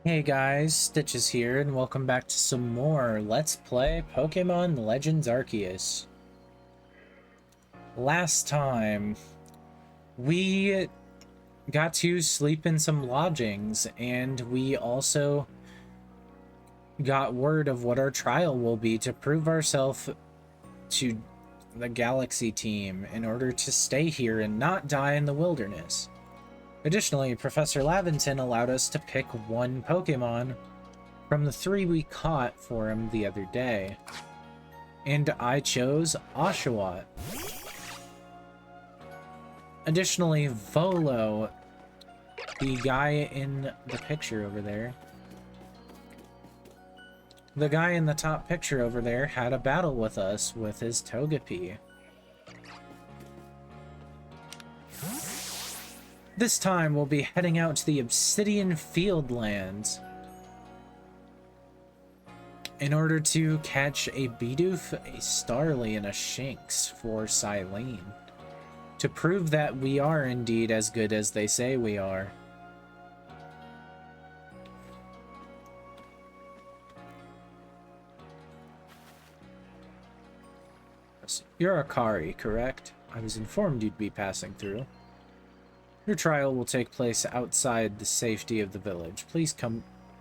Hey guys, Stitches here, and welcome back to some more Let's Play Pokemon Legends Arceus. Last time, we got to sleep in some lodgings, and we also got word of what our trial will be to prove ourselves to the Galaxy team in order to stay here and not die in the wilderness. Additionally, Professor Laventon allowed us to pick one Pokemon from the three we caught for him the other day. And I chose Oshawott. Additionally, Volo, the guy in the picture over there, the guy in the top picture over there had a battle with us with his Togepi. This time we'll be heading out to the Obsidian Fieldlands in order to catch a Bidoof, a Starly, and a Shinx for Silene, to prove that we are indeed as good as they say we are. You're Akari, correct? I was informed you'd be passing through. Your trial will take place outside the safety of the village. Please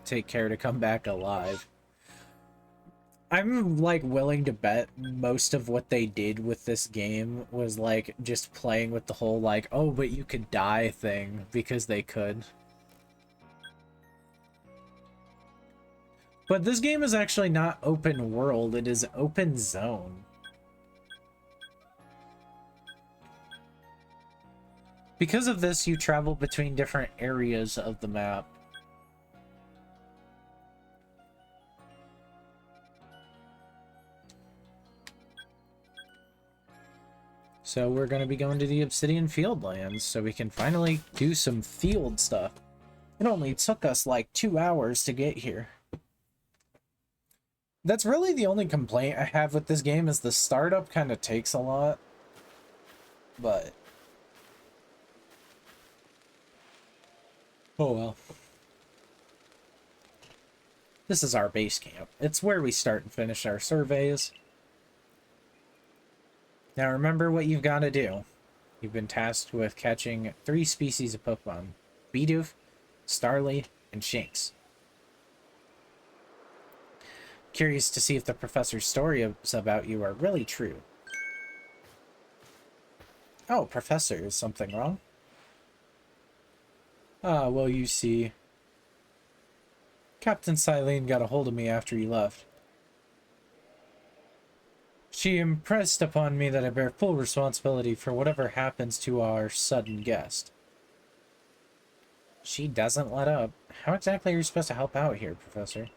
take care to come back alive. I'm like willing to bet most of what they did with this game was like just playing with the whole like, oh, but you could die thing because they could. But this game is actually not open world, it is open zone. Because of this, you travel between different areas of the map. So we're going to be going to the Obsidian Fieldlands so we can finally do some field stuff. It only took us like 2 hours to get here. That's really the only complaint I have with this game is the startup kind of takes a lot. But oh well. This is our base camp. It's where we start and finish our surveys. Now remember what you've got to do. You've been tasked with catching 3 species of Pokemon. Bidoof, Starly, and Shinx. Curious to see if the professor's stories about you are really true. Oh, Professor, is something wrong? Ah, well, you see. Captain Silene got a hold of me after you left. She impressed upon me that I bear full responsibility for whatever happens to our sudden guest. She doesn't let up. How exactly are you supposed to help out here, Professor?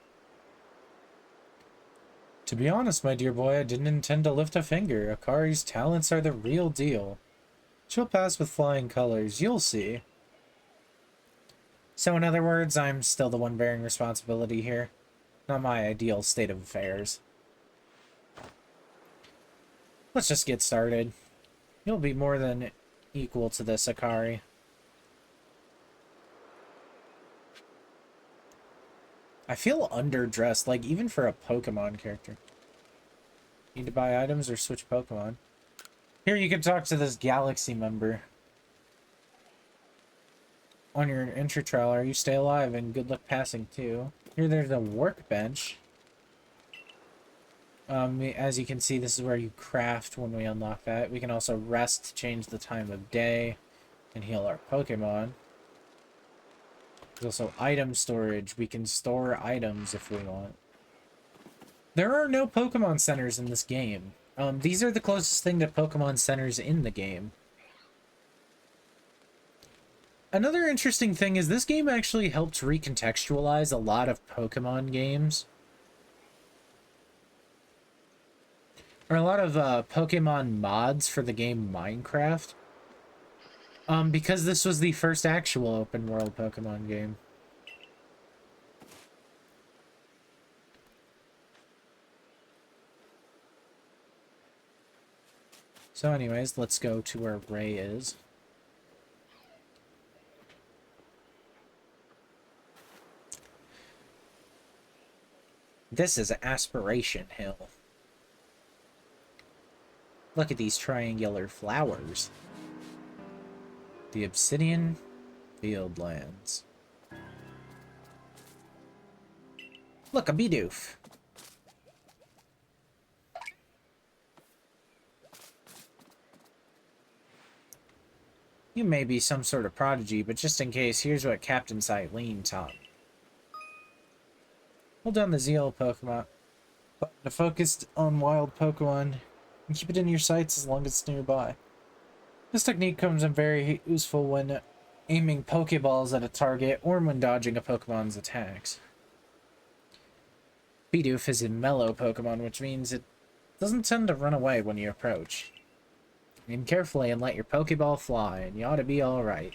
To be honest, my dear boy, I didn't intend to lift a finger. Akari's talents are the real deal. She'll pass with flying colors, you'll see. So in other words, I'm still the one bearing responsibility here. Not my ideal state of affairs. Let's just get started. You'll be more than equal to this, Akari. I feel underdressed, like even for a Pokemon character. Need to buy items or switch Pokemon? Here you can talk to this Galaxy member. On your entry trial, you stay alive and good luck passing too. Here there's a workbench. As you can see, this is where you craft when we unlock that. We can also rest to change the time of day and heal our Pokemon. There's also item storage. We can store items if we want. There are no Pokemon centers in this game. These are the closest thing to Pokemon centers in the game. Another interesting thing is this game actually helped recontextualize a lot of Pokemon games. Or a lot of Pokemon mods for the game Minecraft. Because this was the first actual open world Pokemon game. So anyways, let's go to where Ray is. This is Aspiration Hill. Look at these triangular flowers. The Obsidian Fieldlands. Look, a Bidoof. You may be some sort of prodigy, but just in case, here's what Captain Silene taught me. Hold down the ZL Pokemon button to focus on wild Pokemon and keep it in your sights as long as it's nearby. This technique comes in very useful when aiming Pokeballs at a target or when dodging a Pokemon's attacks. Bidoof is a mellow Pokemon, which means it doesn't tend to run away when you approach. Aim carefully and let your Pokeball fly, and you ought to be alright.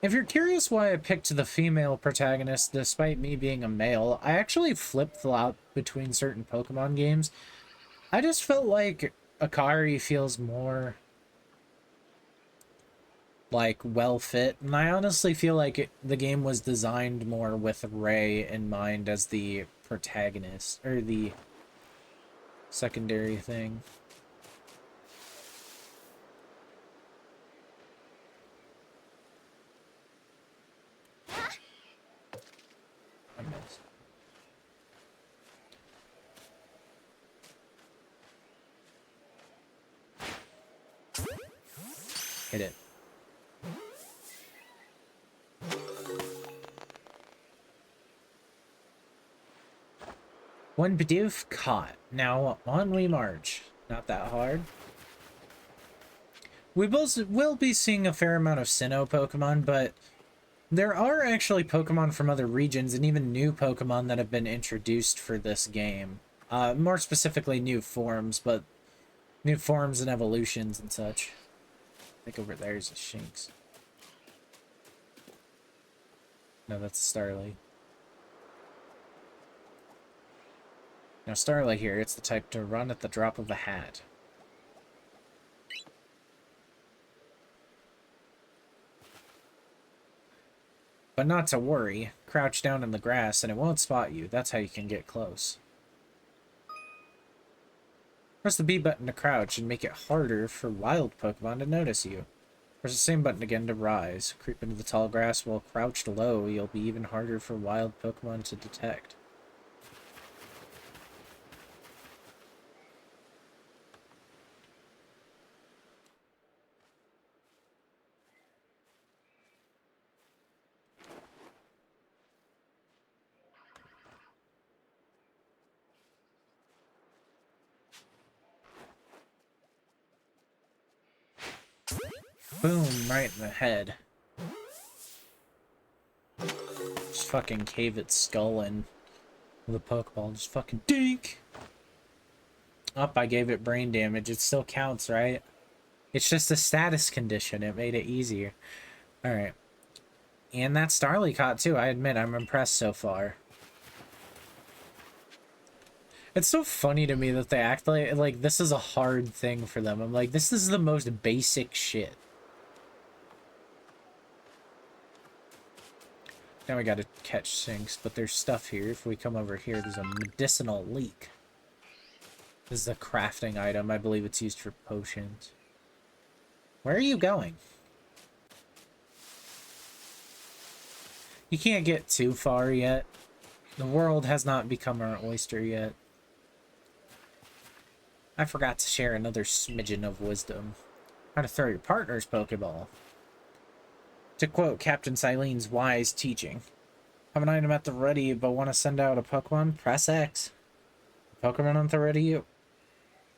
If you're curious why I picked the female protagonist despite me being a male, I actually flip-flop between certain Pokemon games. I just felt like Akari feels more like well fit, and I honestly feel like the game was designed more with Ray in mind as the protagonist or the secondary thing. I missed. Hit it. One Bidoof caught. Now on we march. Not that hard. We both will be seeing a fair amount of Sinnoh Pokemon, but there are actually Pokemon from other regions and even new Pokemon that have been introduced for this game. More specifically, new forms, but new forms and evolutions and such. I think over there is a Shinx. No, that's Starly. Now, Starly here, it's the type to run at the drop of a hat. But not to worry. Crouch down in the grass and it won't spot you. That's how you can get close. Press the B button to crouch and make it harder for wild Pokemon to notice you. Press the same button again to rise. Creep into the tall grass while crouched low. You'll be even harder for wild Pokemon to detect. Boom, right in the head. Just fucking cave its skull in with a Pokeball. Just fucking dink! Up, I gave it brain damage. It still counts, right? It's just a status condition. It made it easier. Alright. And that Starly caught too. I admit, I'm impressed so far. It's so funny to me that they act like this is a hard thing for them. I'm like, this is the most basic shit. Now we gotta catch Shinx, but there's stuff here. If we come over here, there's a medicinal leek. This is a crafting item. I believe it's used for potions. Where are you going? You can't get too far yet. The world has not become our oyster yet. I forgot to share another smidgen of wisdom. How to throw your partner's Pokeball. To quote Captain Silene's wise teaching, have an item at the ready but want to send out a Pokemon? Press X. Pokemon at the ready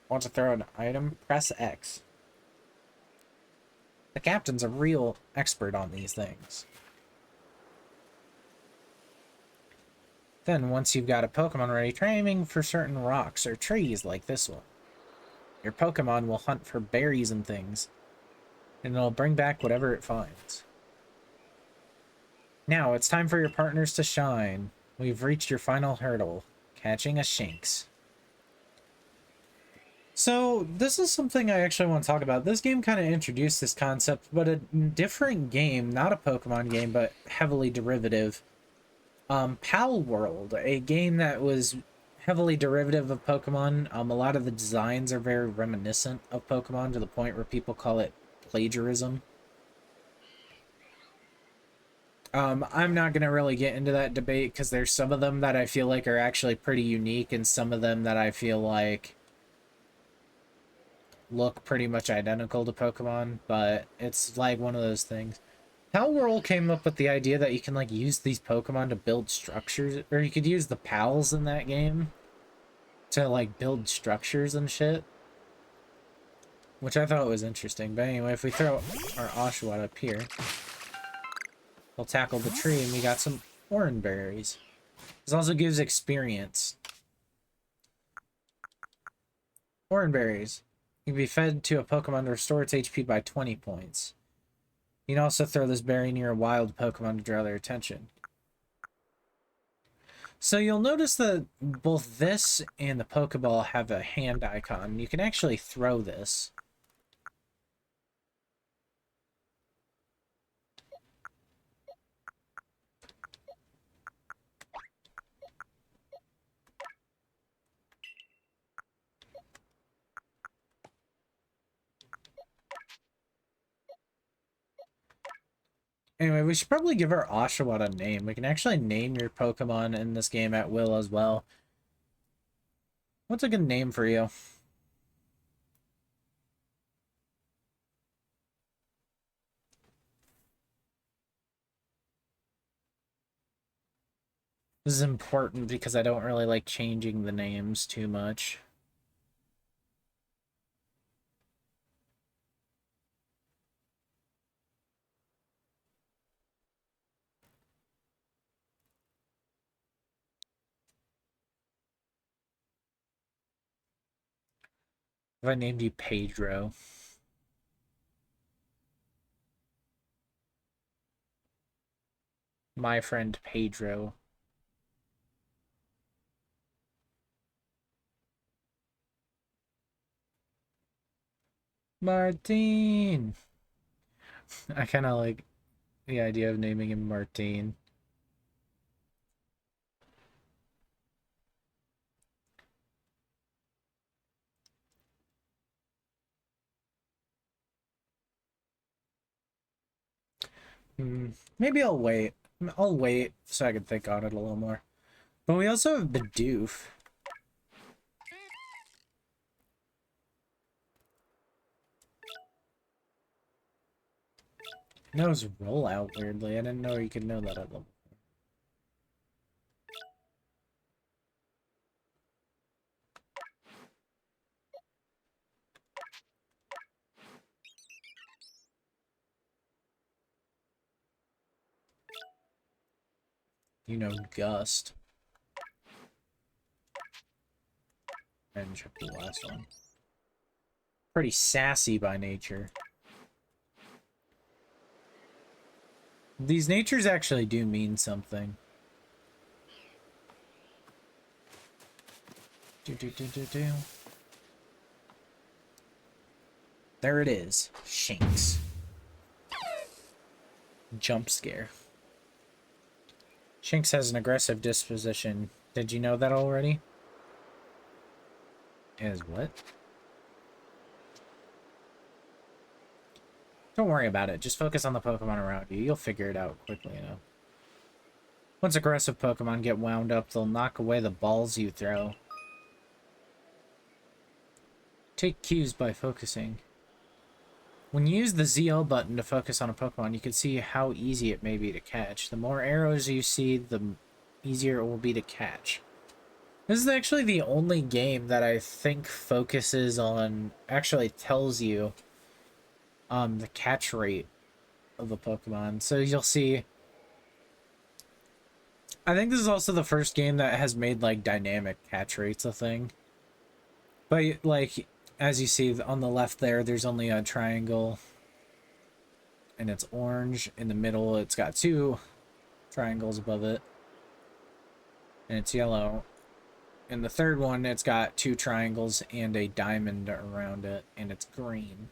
want to throw an item? Press X. The captain's a real expert on these things. Then, once you've got a Pokemon ready, try aiming for certain rocks or trees like this one. Your Pokemon will hunt for berries and things, and it'll bring back whatever it finds. Now, it's time for your partners to shine. We've reached your final hurdle, catching a Shinx. So this is something I actually want to talk about. This game kind of introduced this concept, but a different game, not a Pokemon game, but heavily derivative. Pal World, a game that was heavily derivative of Pokemon. A lot of the designs are very reminiscent of Pokemon to the point where people call it plagiarism. I'm not going to really get into that debate because there's some of them that I feel like are actually pretty unique and some of them that I feel like look pretty much identical to Pokemon, but it's like one of those things. Pal World came up with the idea that you can like use these Pokemon to build structures, or you could use the pals in that game to like build structures and shit, which I thought was interesting. But anyway, if we throw our Oshawott up here, we'll tackle the tree and we got some orange berries. This also gives experience. Orange berries. You can be fed to a Pokemon to restore its HP by 20 points. You can also throw this berry near a wild Pokemon to draw their attention. So you'll notice that both this and the Pokeball have a hand icon. You can actually throw this. Anyway, we should probably give our Oshawott a name. We can actually name your Pokemon in this game at will as well. What's a good name for you? This is important because I don't really like changing the names too much. If I named you Pedro. My friend Pedro. Martin! I kind of like the idea of naming him Martin. Maybe I'll wait. I'll wait so I can think on it a little more. But we also have Bidoof. Knows rollout weirdly. I didn't know you could know that at level. You know Gust. And check the last one. Pretty sassy by nature. These natures actually do mean something. There it is. Shanks. Jump scare. Shanks has an aggressive disposition. Did you know that already? Is what? Don't worry about it. Just focus on the Pokemon around you. You'll figure it out quickly enough. Once aggressive Pokemon get wound up, they'll knock away the balls you throw. Take cues by focusing. When you use the ZL button to focus on a Pokemon, you can see how easy it may be to catch. The more arrows you see, the easier it will be to catch. This is actually the only game that I think focuses on, actually tells you the catch rate of a Pokemon. So you'll see, I think this is also the first game that has made like dynamic catch rates a thing. But like, as you see on the left there's only a triangle and it's orange. In the middle, it's got two triangles above it. And it's yellow. And the third one, it's got 2 triangles and a diamond around it, and it's green.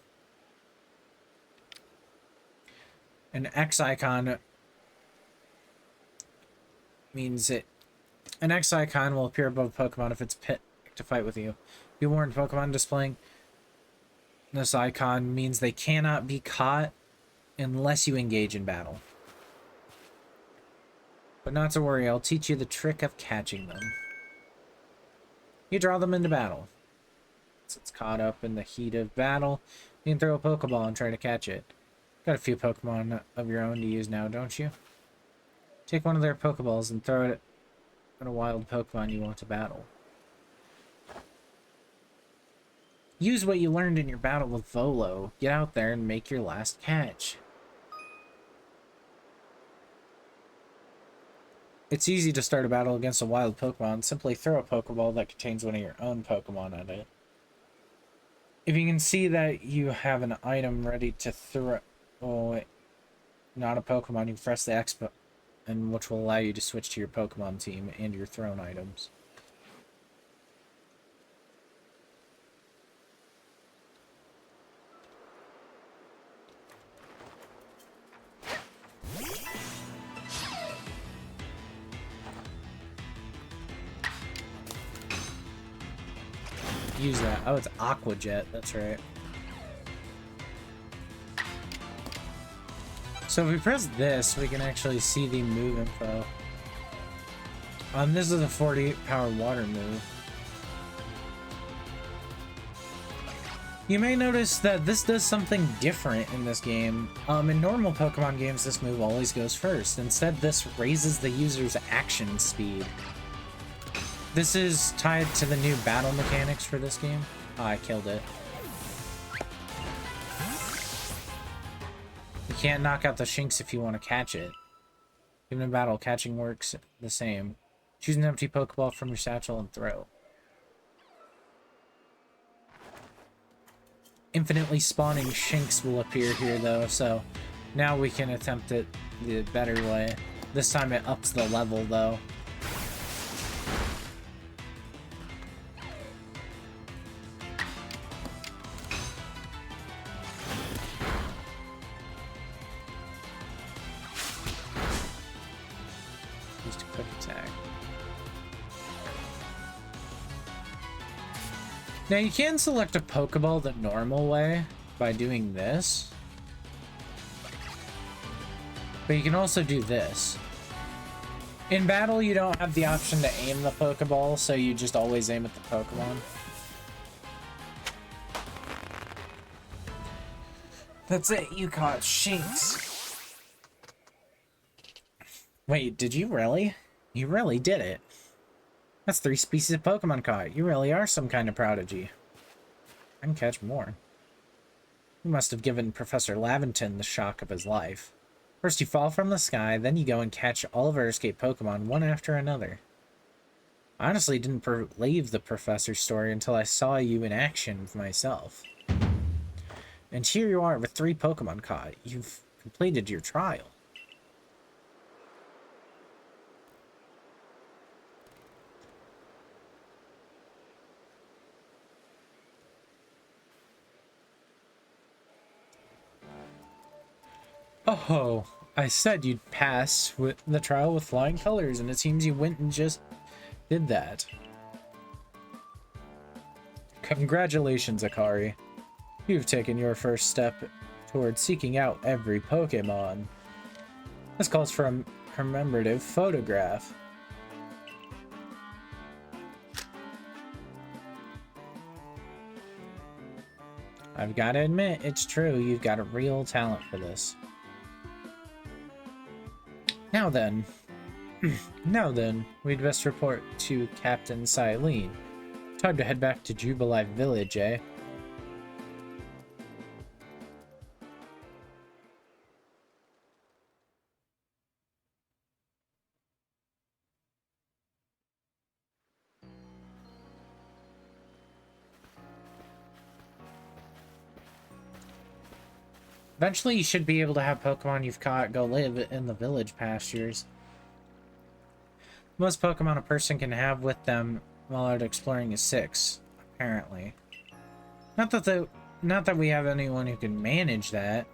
An X icon means an X icon will appear above Pokemon if it's picked to fight with you. Be warned, Pokemon displaying this icon means they cannot be caught unless you engage in battle. But not to worry, I'll teach you the trick of catching them. You draw them into battle. Once it's caught up in the heat of battle, you can throw a Pokeball and try to catch it. Got a few Pokemon of your own to use now, don't you? Take one of their Pokeballs and throw it at a wild Pokemon you want to battle. Use what you learned in your battle with Volo. Get out there and make your last catch. It's easy to start a battle against a wild Pokemon. Simply throw a Pokeball that contains one of your own Pokemon at it. If you can see that you have an item ready to throw... Oh, wait. Not a Pokemon. You press the X button, which will allow you to switch to your Pokemon team and your thrown items. Use that. Oh, it's Aqua Jet. That's right. So if we press this, we can actually see the move info. This is a 48 power water move. You may notice that this does something different in this game. In normal Pokemon games, this move always goes first. Instead, this raises the user's action speed. This is tied to the new battle mechanics for this game. Oh, I killed it. You can't knock out the Shinx if you want to catch it. Even in battle, catching works the same. Choose an empty Pokeball from your satchel and throw. Infinitely spawning Shinx will appear here, though, so now we can attempt it the better way. This time it ups the level, though. Now you can select a Pokeball the normal way by doing this. But you can also do this. In battle, you don't have the option to aim the Pokeball, so you just always aim at the Pokemon. That's it, you caught Shinx. Wait, did you really? You really did it. That's 3 species of Pokemon caught. You really are some kind of prodigy. I can catch more. You must have given Professor Laventon the shock of his life. First you fall from the sky, then you go and catch all of our escaped Pokemon one after another. I honestly didn't believe the Professor's story until I saw you in action myself. And here you are with 3 Pokemon caught. You've completed your trial. Oh, I said you'd pass with the trial with flying colors, and it seems you went and just did that. Congratulations, Akari. You've taken your first step toward seeking out every Pokemon. This calls for a commemorative photograph. I've got to admit, it's true, you've got a real talent for this. Now then, we'd best report to Captain Silene. Time to head back to Jubilife Village, eh? Eventually, you should be able to have Pokemon you've caught go live in the village pastures. Most Pokemon a person can have with them while out exploring is 6, apparently. Not that we have anyone who can manage that.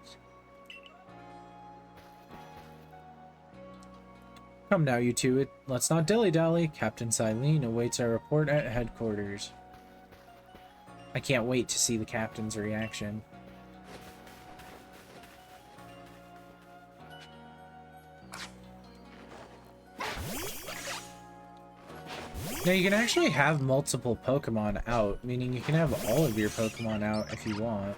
Come now, you two. Let's not dilly-dally. Captain Silene awaits our report at headquarters. I can't wait to see the captain's reaction. Now, you can actually have multiple Pokemon out, meaning you can have all of your Pokemon out if you want.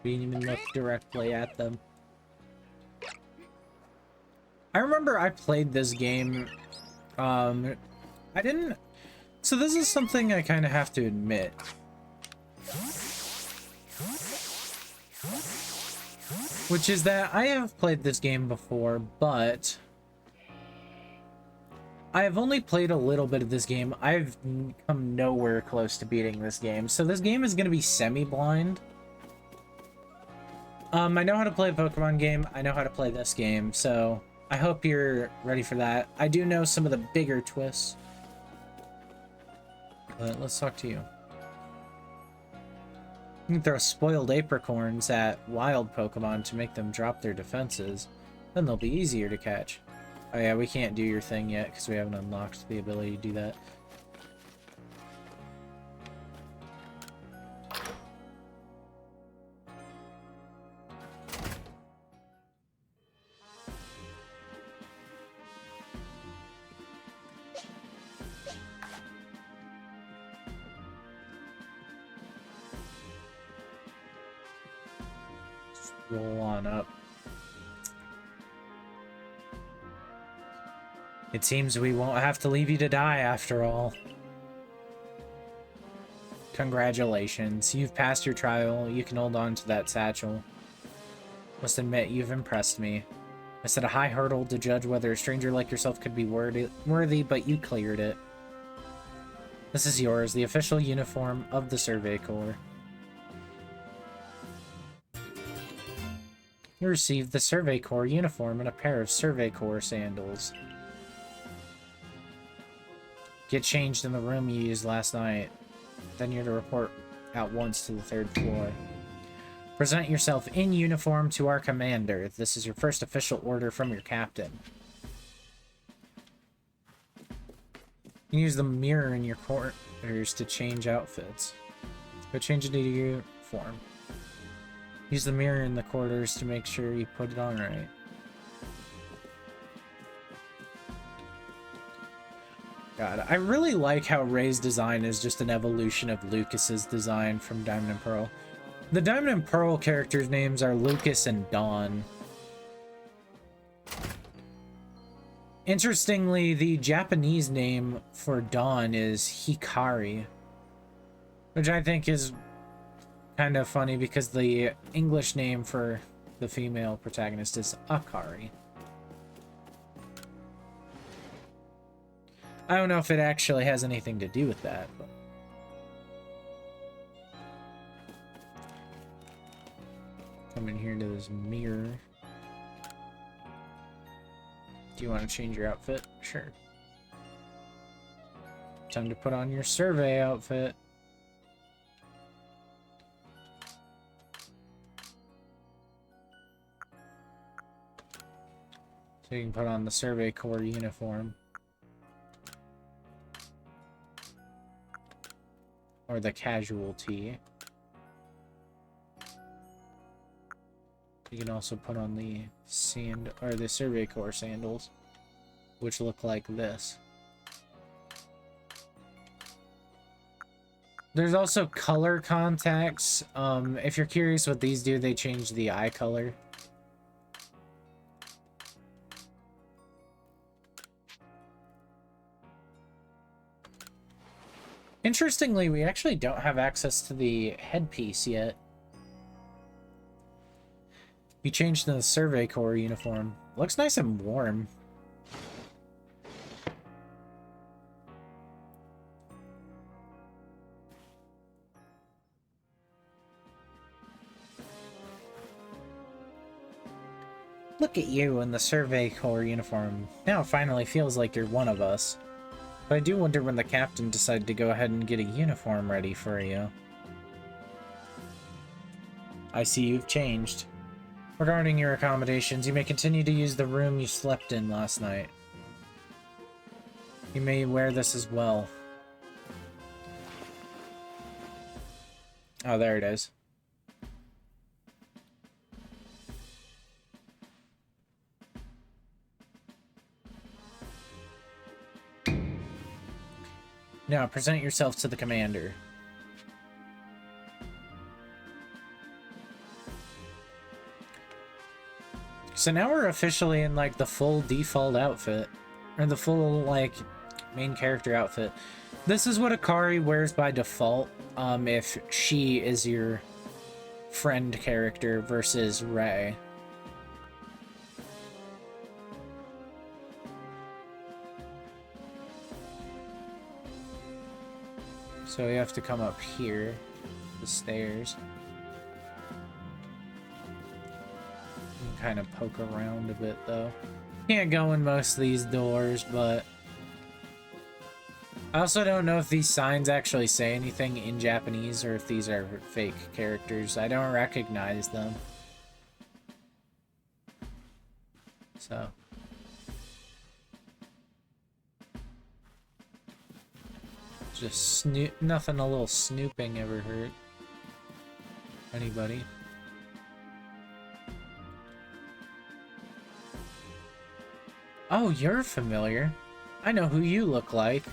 We didn't even look directly at them. I remember I played this game, I didn't, so this is something I kind of have to admit. Which is that I have played this game before, but I have only played a little bit of this game. I've come nowhere close to beating this game, so this game is going to be semi-blind. I know how to play a Pokemon game, I know how to play this game, so I hope you're ready for that. I do know some of the bigger twists. But let's talk to you. You can throw spoiled apricorns at wild Pokemon to make them drop their defenses. Then they'll be easier to catch. Oh yeah, we can't do your thing yet because we haven't unlocked the ability to do that. Roll on up. It seems we won't have to leave you to die after all. Congratulations, you've passed your trial. You can hold on to that satchel. Must admit, you've impressed me. I set a high hurdle to judge whether a stranger like yourself could be worthy, but you cleared it. This is yours, the official uniform of the Survey Corps. You received the Survey Corps uniform and a pair of Survey Corps sandals. Get changed in the room you used last night. Then you're to report at once to the 3rd floor. Present yourself in uniform to our commander. This is your first official order from your captain. You can use the mirror in your quarters to change outfits. Go change into your uniform. Use the mirror in the quarters to make sure you put it on right. God, I really like how Ray's design is just an evolution of Lucas's design from Diamond and Pearl. The Diamond and Pearl characters' names are Lucas and Dawn. Interestingly, the Japanese name for Dawn is Hikari, which I think is kind of funny because the English name for the female protagonist is Akari. I don't know if it actually has anything to do with that, but... Come in here to this mirror. Do you want to change your outfit? Sure. Time to put on your survey outfit. So you can put on the Survey Corps uniform. Or the casual tee. You can also put on the Survey Corps sandals, which look like this. There's also color contacts. If you're curious what these do, they change the eye color. Interestingly, we actually don't have access to the headpiece yet. You changed to the Survey Corps uniform. Looks nice and warm. Look at you in the Survey Corps uniform. Now it finally feels like you're one of us. But I do wonder when the captain decided to go ahead and get a uniform ready for you. I see you've changed. Regarding your accommodations, you may continue to use the room you slept in last night. You may wear this as well. Oh, there it is. Now, present yourself to the commander. So now we're officially in, like, the full default outfit. Or the full, like, main character outfit. This is what Akari wears by default, if she is your friend character versus Rei. So you have to come up here, the stairs. You can kind of poke around a bit, though. Can't go in most of these doors, but I also don't know if these signs actually say anything in Japanese or if these are fake characters. I don't recognize them. So just nothing a little snooping ever hurt anybody. Oh, you're familiar. I know who you look like.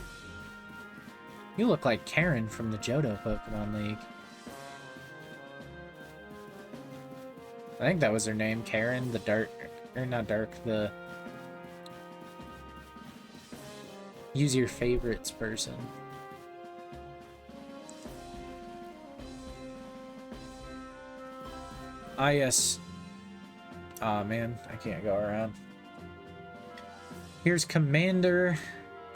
You look like Karen from the Johto Pokemon League. I think that was her name, Karen, the dark, or not dark, the use your favorites person. Ah, yes. Aw, man, I can't go around. Here's Commander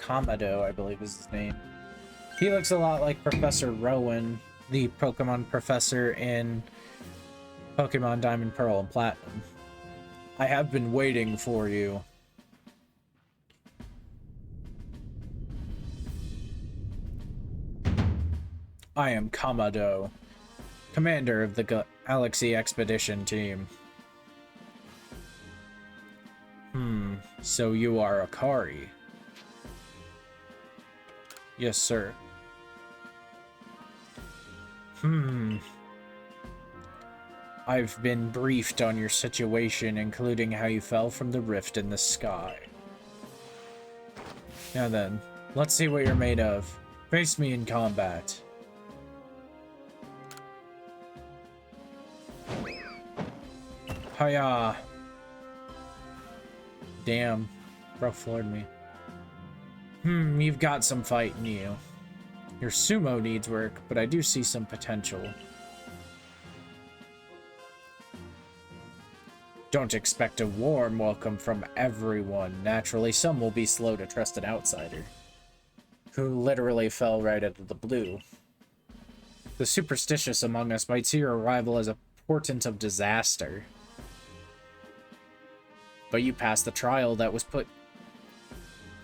Kamado, I believe is his name. He looks a lot like Professor Rowan, the Pokemon professor in Pokemon Diamond, Pearl, and Platinum. I have been waiting for you. I am Kamado, commander of the Galaxy Expedition Team. So you are Akari? Yes, sir. I've been briefed on your situation, including how you fell from the rift in the sky. Now then, let's see what you're made of. Face me in combat. Hiya! Damn, bro floored me. You've got some fight in you. Your sumo needs work, but I do see some potential. Don't expect a warm welcome from everyone. Naturally, some will be slow to trust an outsider, who literally fell right out of the blue. The superstitious among us might see your arrival as a portent of disaster. But you passed the trial that was put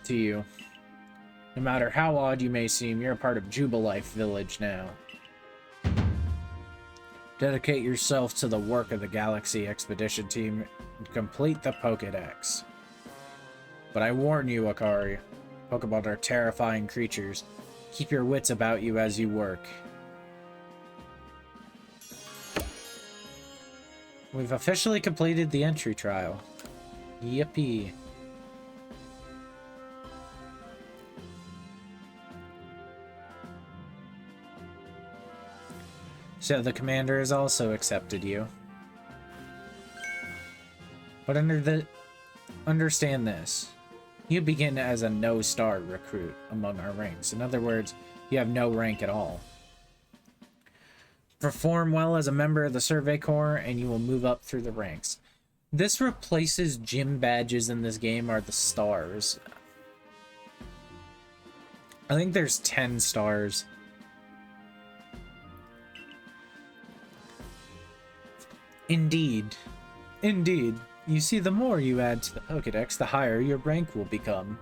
to you. No matter how odd you may seem, you're a part of Jubilife Village now. Dedicate yourself to the work of the Galaxy Expedition Team and complete the Pokédex. But I warn you, Akari, Pokemon are terrifying creatures. Keep your wits about you as you work. We've officially completed the entry trial. Yippee. So the commander has also accepted you. But understand this. You begin as a no-star recruit among our ranks. In other words, you have no rank at all. Perform well as a member of the Survey Corps, and you will move up through the ranks. This replaces gym badges in this game are the stars. I think there's 10 stars. Indeed. Indeed. You see, the more you add to the Pokédex, the higher your rank will become.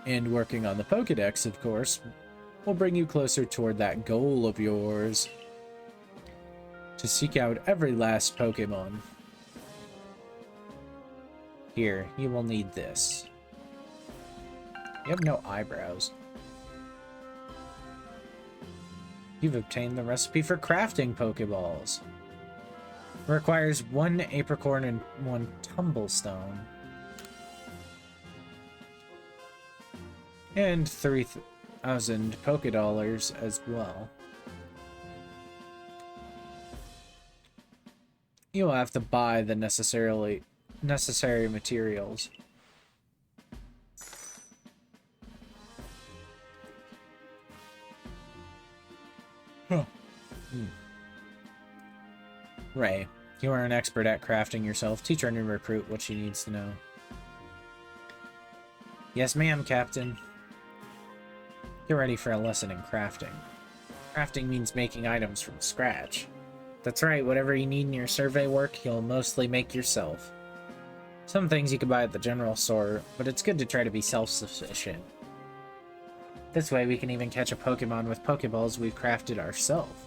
And working on the Pokédex, of course, will bring you closer toward that goal of yours. To seek out every last Pokémon. Here, you will need this. You have no eyebrows. You've obtained the recipe for crafting Pokeballs. Requires 1 apricorn and 1 tumblestone. And 3,000 Pokédollars as well. You'll have to buy the necessary materials. Huh. Ray, you are an expert at crafting yourself. Teach our new recruit what she needs to know. Yes, ma'am, Captain. Get ready for a lesson in crafting. Crafting means making items from scratch. That's right, whatever you need in your survey work, you'll mostly make yourself. Some things you can buy at the general store, but it's good to try to be self-sufficient. This way we can even catch a Pokemon with Pokeballs we've crafted ourselves.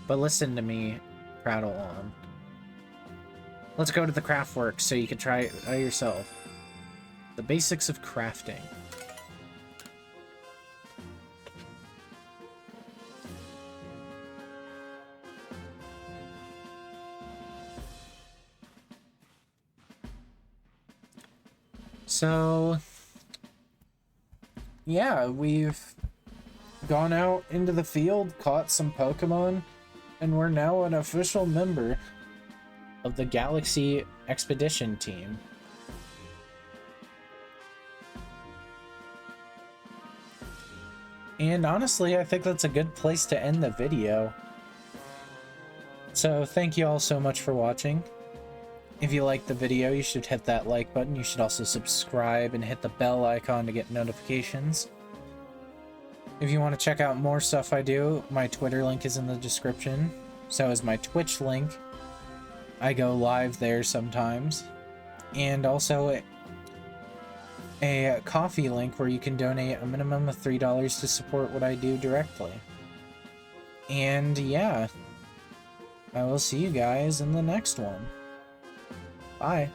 But listen to me, prattle on. Let's go to the craft work so you can try it out yourself. The basics of crafting. So, yeah, we've gone out into the field, caught some Pokemon, and we're now an official member of the Galaxy Expedition Team. And honestly, I think that's a good place to end the video. So thank you all so much for watching. If you liked the video, you should hit that like button. You should also subscribe and hit the bell icon to get notifications. If you want to check out more stuff I do, my Twitter link is in the description. So is my Twitch link. I go live there sometimes. And also a coffee link where you can donate a minimum of $3 to support what I do directly. And yeah, I will see you guys in the next one. Bye.